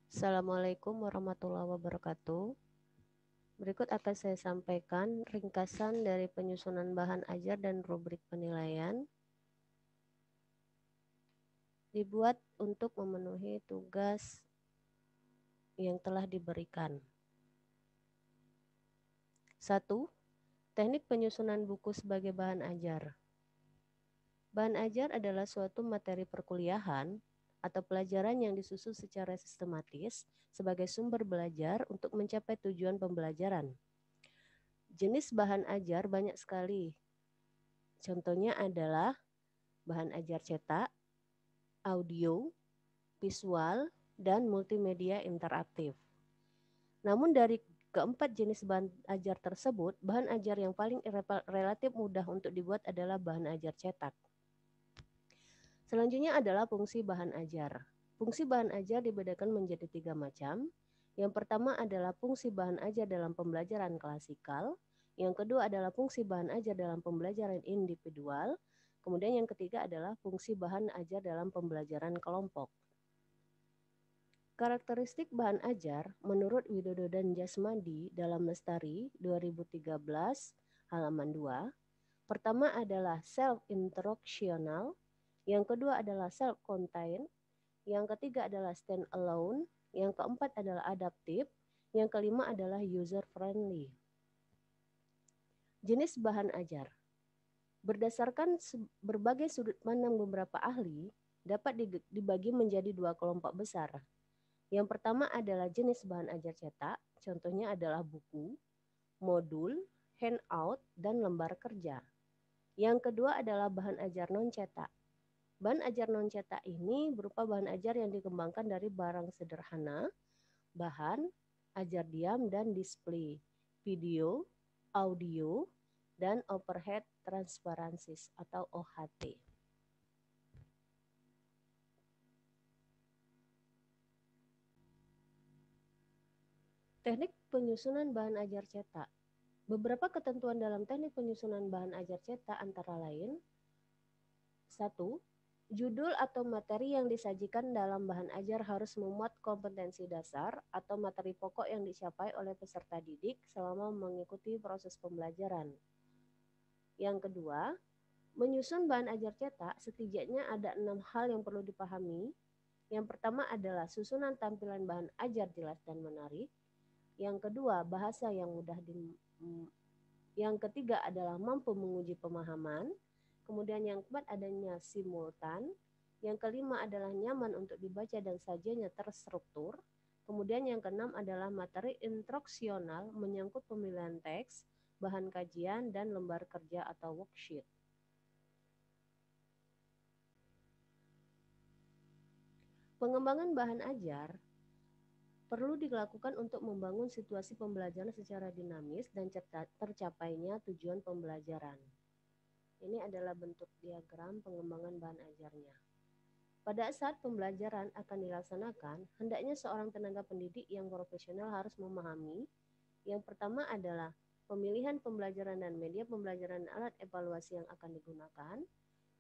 Assalamualaikum warahmatullahi wabarakatuh. Berikut akan saya sampaikan ringkasan dari penyusunan bahan ajar dan rubrik penilaian dibuat untuk memenuhi tugas yang telah diberikan. 1. Teknik penyusunan buku sebagai bahan ajar. Bahan ajar adalah suatu materi perkuliahan atau pelajaran yang disusun secara sistematis sebagai sumber belajar untuk mencapai tujuan pembelajaran. Jenis bahan ajar banyak sekali. Contohnya adalah bahan ajar cetak, audio, visual, dan multimedia interaktif. Namun dari keempat jenis bahan ajar tersebut, bahan ajar yang paling relatif mudah untuk dibuat adalah bahan ajar cetak. Selanjutnya adalah fungsi bahan ajar. Fungsi bahan ajar dibedakan menjadi 3 macam. Yang pertama adalah fungsi bahan ajar dalam pembelajaran klasikal. Yang kedua adalah fungsi bahan ajar dalam pembelajaran individual. Kemudian yang ketiga adalah fungsi bahan ajar dalam pembelajaran kelompok. Karakteristik bahan ajar menurut Widodo dan Jasmadi dalam Lestari 2013 halaman 2. Pertama adalah self-instructional, yang kedua adalah self-contained, yang ketiga adalah stand-alone, yang keempat adalah adaptif, yang kelima adalah user-friendly. Jenis bahan ajar. Berdasarkan berbagai sudut pandang beberapa ahli, dapat dibagi menjadi 2 kelompok besar. Yang pertama adalah jenis bahan ajar cetak, contohnya adalah buku, modul, handout, dan lembar kerja. Yang kedua adalah bahan ajar non-cetak. Bahan ajar non-cetak ini berupa bahan ajar yang dikembangkan dari barang sederhana, bahan, ajar diam, dan display, video, audio, dan overhead transparencies atau OHT. Teknik penyusunan bahan ajar cetak. Beberapa ketentuan dalam teknik penyusunan bahan ajar cetak antara lain: 1. Judul atau materi yang disajikan dalam bahan ajar harus memuat kompetensi dasar atau materi pokok yang dicapai oleh peserta didik selama mengikuti proses pembelajaran. Yang kedua, menyusun bahan ajar cetak setidaknya ada 6 hal yang perlu dipahami. Yang pertama adalah susunan tampilan bahan ajar jelas dan menarik. Yang kedua, bahasa yang mudah yang ketiga adalah mampu menguji pemahaman. Kemudian yang keempat adanya simultan. Yang kelima adalah nyaman untuk dibaca dan sajiannya terstruktur. Kemudian yang keenam adalah materi instruksional menyangkut pemilihan teks, bahan kajian, dan lembar kerja atau worksheet. Pengembangan bahan ajar perlu dilakukan untuk membangun situasi pembelajaran secara dinamis dan tercapainya tujuan pembelajaran. Ini adalah bentuk diagram pengembangan bahan ajarnya. Pada saat pembelajaran akan dilaksanakan, hendaknya seorang tenaga pendidik yang profesional harus memahami. Yang pertama adalah pemilihan pembelajaran dan media pembelajaran dan alat evaluasi yang akan digunakan.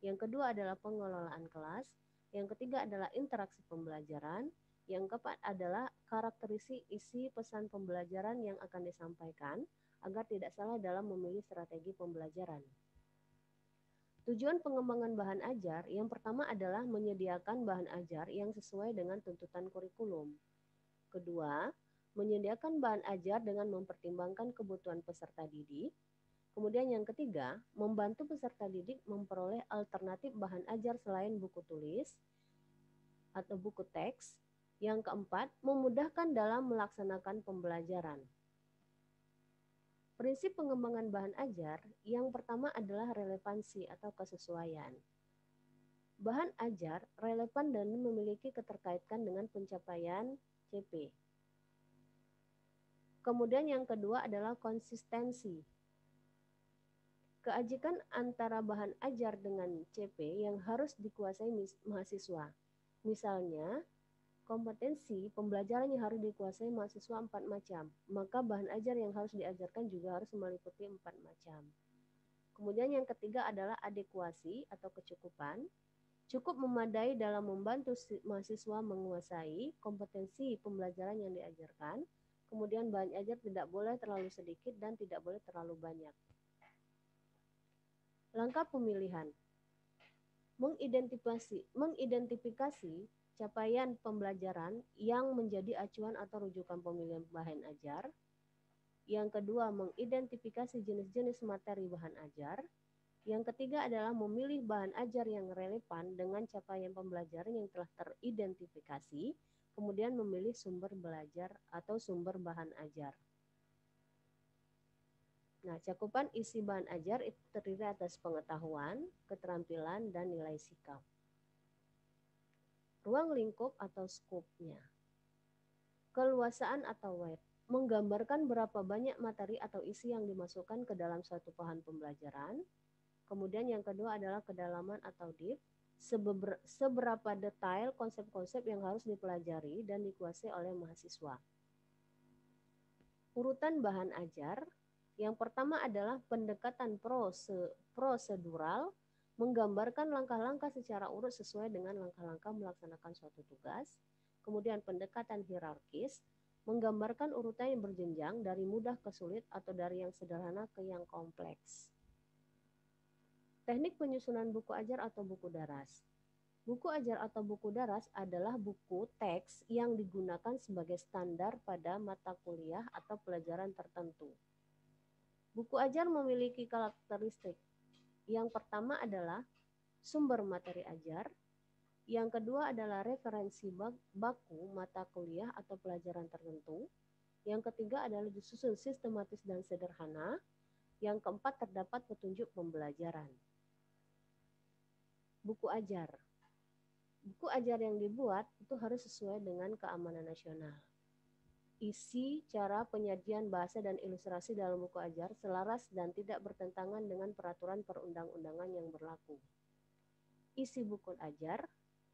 Yang kedua adalah pengelolaan kelas. Yang ketiga adalah interaksi pembelajaran. Yang keempat adalah karakteristik isi pesan pembelajaran yang akan disampaikan agar tidak salah dalam memilih strategi pembelajaran. Tujuan pengembangan bahan ajar yang pertama adalah menyediakan bahan ajar yang sesuai dengan tuntutan kurikulum. Kedua, menyediakan bahan ajar dengan mempertimbangkan kebutuhan peserta didik. Kemudian yang ketiga, membantu peserta didik memperoleh alternatif bahan ajar selain buku tulis atau buku teks. Yang keempat, memudahkan dalam melaksanakan pembelajaran. Prinsip pengembangan bahan ajar yang pertama adalah relevansi atau kesesuaian. Bahan ajar relevan dan memiliki keterkaitan dengan pencapaian CP. Kemudian yang kedua adalah konsistensi. Keajikan antara bahan ajar dengan CP yang harus dikuasai mahasiswa. Misalnya, kompetensi pembelajaran yang harus dikuasai mahasiswa 4 macam, maka bahan ajar yang harus diajarkan juga harus meliputi 4 macam. Kemudian yang ketiga adalah adekuasi atau kecukupan. cukup memadai dalam membantu mahasiswa menguasai kompetensi pembelajaran yang diajarkan. Kemudian bahan ajar tidak boleh terlalu sedikit dan tidak boleh terlalu banyak. Langkah pemilihan. Mengidentifikasi capaian pembelajaran yang menjadi acuan atau rujukan pemilihan bahan ajar. Yang kedua, mengidentifikasi jenis-jenis materi bahan ajar. Yang ketiga adalah memilih bahan ajar yang relevan dengan capaian pembelajaran yang telah teridentifikasi, kemudian memilih sumber belajar atau sumber bahan ajar. Nah, cakupan isi bahan ajar itu terdiri atas pengetahuan, keterampilan, dan nilai sikap. Ruang lingkup atau skopnya. Keluasaan atau weight menggambarkan berapa banyak materi atau isi yang dimasukkan ke dalam suatu bahan pembelajaran. Kemudian yang kedua adalah kedalaman atau depth, seberapa detail konsep-konsep yang harus dipelajari dan dikuasai oleh mahasiswa. Urutan bahan ajar, yang pertama adalah pendekatan prosedural, menggambarkan langkah-langkah secara urut sesuai dengan langkah-langkah melaksanakan suatu tugas. Kemudian pendekatan hierarkis, menggambarkan urutan yang berjenjang dari mudah ke sulit atau dari yang sederhana ke yang kompleks. Teknik penyusunan buku ajar atau buku daras. Buku ajar atau buku daras adalah buku teks yang digunakan sebagai standar pada mata kuliah atau pelajaran tertentu. Buku ajar memiliki karakteristik. Yang pertama adalah sumber materi ajar. Yang kedua adalah referensi baku mata kuliah atau pelajaran tertentu. Yang ketiga adalah disusun sistematis dan sederhana. Yang keempat terdapat petunjuk pembelajaran. Buku ajar. Buku ajar yang dibuat itu harus sesuai dengan keamanan nasional. Isi, cara, penyajian, bahasa, dan ilustrasi dalam buku ajar selaras dan tidak bertentangan dengan peraturan perundang-undangan yang berlaku. Isi buku ajar.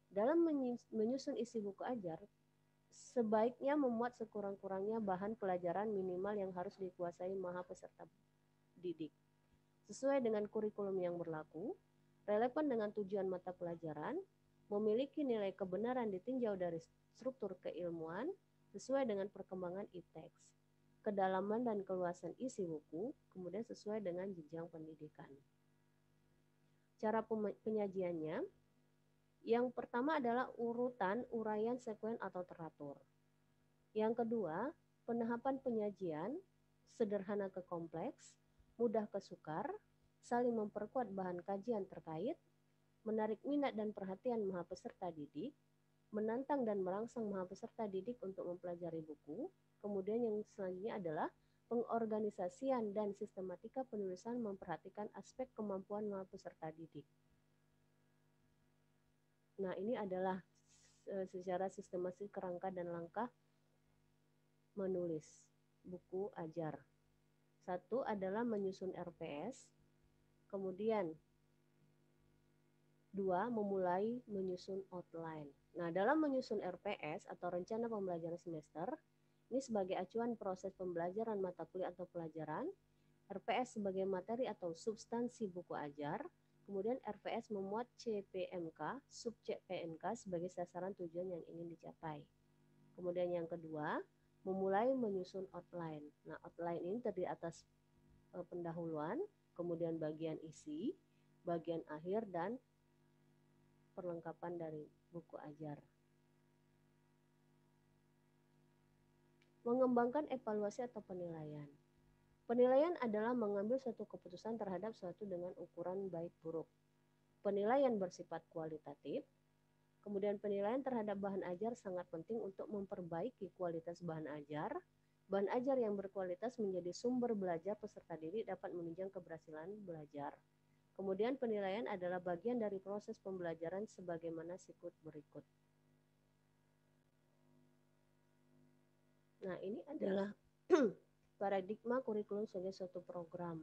Dalam menyusun isi buku ajar, sebaiknya memuat sekurang-kurangnya bahan pelajaran minimal yang harus dikuasai maha peserta didik. Sesuai dengan kurikulum yang berlaku, relevan dengan tujuan mata pelajaran, memiliki nilai kebenaran ditinjau dari struktur keilmuan sesuai dengan perkembangan e-text, kedalaman dan keluasan isi buku, kemudian sesuai dengan jenjang pendidikan. Cara penyajiannya, yang pertama adalah urutan, uraian, sekuen atau teratur. Yang kedua, penahapan penyajian, sederhana ke kompleks, mudah ke sukar, saling memperkuat bahan kajian terkait, menarik minat dan perhatian maha peserta didik, menantang dan merangsang maha peserta didik untuk mempelajari buku. Kemudian yang selanjutnya adalah pengorganisasian dan sistematika penulisan memperhatikan aspek kemampuan maha peserta didik. Nah, ini adalah secara sistematis kerangka dan langkah menulis buku ajar. Satu adalah menyusun RPS, kemudian dua, memulai menyusun outline. Nah, dalam menyusun RPS atau rencana pembelajaran semester, ini sebagai acuan proses pembelajaran mata kuliah atau pelajaran, RPS sebagai materi atau substansi buku ajar, kemudian RPS memuat CPMK, sub-CPMK sebagai sasaran tujuan yang ingin dicapai. Kemudian yang kedua, memulai menyusun outline. Nah, outline ini terdiri atas pendahuluan, kemudian bagian isi, bagian akhir, dan perlengkapan dari buku ajar. Mengembangkan evaluasi atau penilaian. Penilaian adalah mengambil suatu keputusan terhadap suatu dengan ukuran baik buruk. Penilaian bersifat kualitatif. Kemudian penilaian terhadap bahan ajar sangat penting untuk memperbaiki kualitas bahan ajar. Bahan ajar yang berkualitas menjadi sumber belajar peserta didik dapat menunjang keberhasilan belajar. Kemudian penilaian adalah bagian dari proses pembelajaran sebagaimana berikut. Nah, ini adalah paradigma kurikulum sebagai suatu program.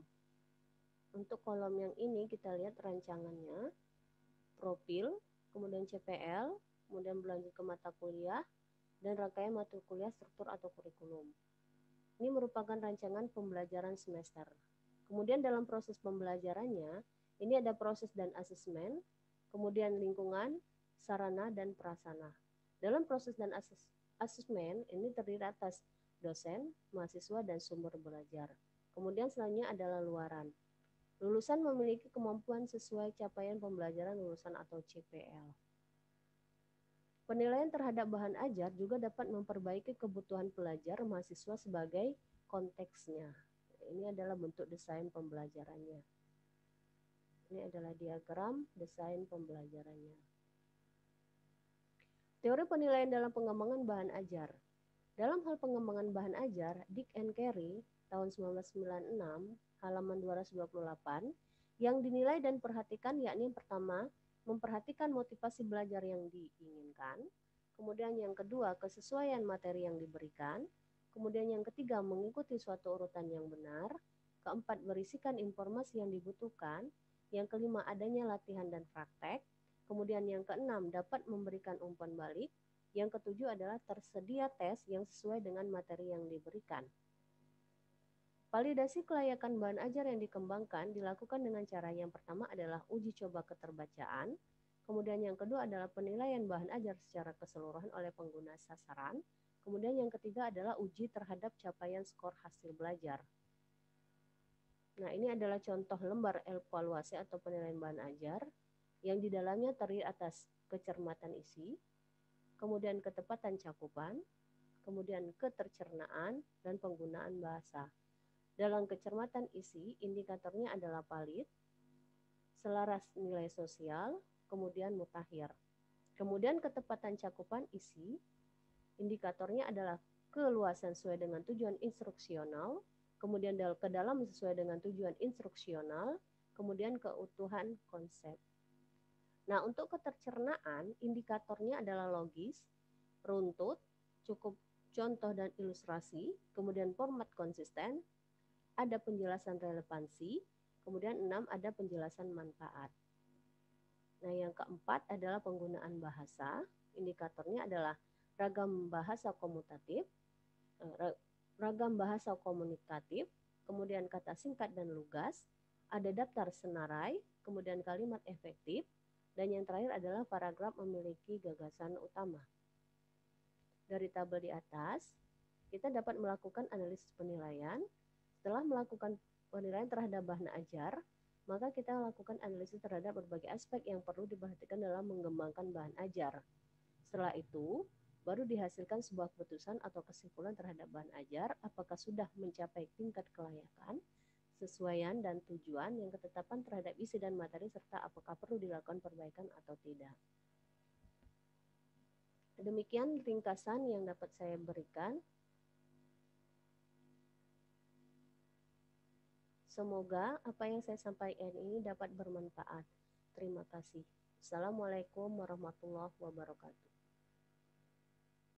Untuk kolom yang ini kita lihat rancangannya, profil, kemudian CPL, kemudian berlanjut ke mata kuliah, dan rangkaian mata kuliah struktur atau kurikulum. Ini merupakan rancangan pembelajaran semester. Kemudian dalam proses pembelajarannya, ini ada proses dan asesmen, kemudian lingkungan, sarana, dan prasarana. Dalam proses dan asesmen ini terdiri atas dosen, mahasiswa, dan sumber belajar. Kemudian selanjutnya adalah luaran. Lulusan memiliki kemampuan sesuai capaian pembelajaran lulusan atau CPL. Penilaian terhadap bahan ajar juga dapat memperbaiki kebutuhan pelajar mahasiswa sebagai konteksnya. Ini adalah bentuk desain pembelajarannya. Ini adalah diagram desain pembelajarannya. Teori penilaian dalam pengembangan bahan ajar. Dalam hal pengembangan bahan ajar, Dick and Carey tahun 1996, halaman 228, yang dinilai dan perhatikan yakni yang pertama, memperhatikan motivasi belajar yang diinginkan, kemudian yang kedua, kesesuaian materi yang diberikan, kemudian yang ketiga, mengikuti suatu urutan yang benar, keempat, berisikan informasi yang dibutuhkan, yang kelima, adanya latihan dan praktek, kemudian yang keenam, dapat memberikan umpan balik, yang ketujuh adalah tersedia tes yang sesuai dengan materi yang diberikan. Validasi kelayakan bahan ajar yang dikembangkan dilakukan dengan cara yang pertama adalah uji coba keterbacaan, kemudian yang kedua adalah penilaian bahan ajar secara keseluruhan oleh pengguna sasaran, kemudian yang ketiga adalah uji terhadap capaian skor hasil belajar. Nah, ini adalah contoh lembar evaluasi atau penilaian bahan ajar yang di dalamnya terdiri atas kecermatan isi, kemudian ketepatan cakupan, kemudian ketercernaan, dan penggunaan bahasa. Dalam kecermatan isi, indikatornya adalah valid, selaras nilai sosial, kemudian mutakhir. Kemudian ketepatan cakupan isi, indikatornya adalah keluasan sesuai dengan tujuan instruksional, kemudian ke dalam sesuai dengan tujuan instruksional, kemudian keutuhan konsep. Nah, untuk ketercernaan, indikatornya adalah logis, runtut, cukup contoh dan ilustrasi, kemudian format konsisten, ada penjelasan relevansi, kemudian 6 ada penjelasan manfaat. Nah, yang keempat adalah penggunaan bahasa, indikatornya adalah ragam bahasa komutatif, ragam bahasa komunikatif, kemudian kata singkat dan lugas, ada daftar senarai, kemudian kalimat efektif, dan yang terakhir adalah paragraf memiliki gagasan utama. Dari tabel di atas, kita dapat melakukan analisis penilaian. Setelah melakukan penilaian terhadap bahan ajar, maka kita lakukan analisis terhadap berbagai aspek yang perlu diperhatikan dalam mengembangkan bahan ajar. Setelah itu, baru dihasilkan sebuah keputusan atau kesimpulan terhadap bahan ajar, apakah sudah mencapai tingkat kelayakan, kesesuaian dan tujuan yang ketetapan terhadap isi dan materi, serta apakah perlu dilakukan perbaikan atau tidak. Demikian ringkasan yang dapat saya berikan. Semoga apa yang saya sampaikan ini dapat bermanfaat. Terima kasih. Assalamualaikum warahmatullahi wabarakatuh.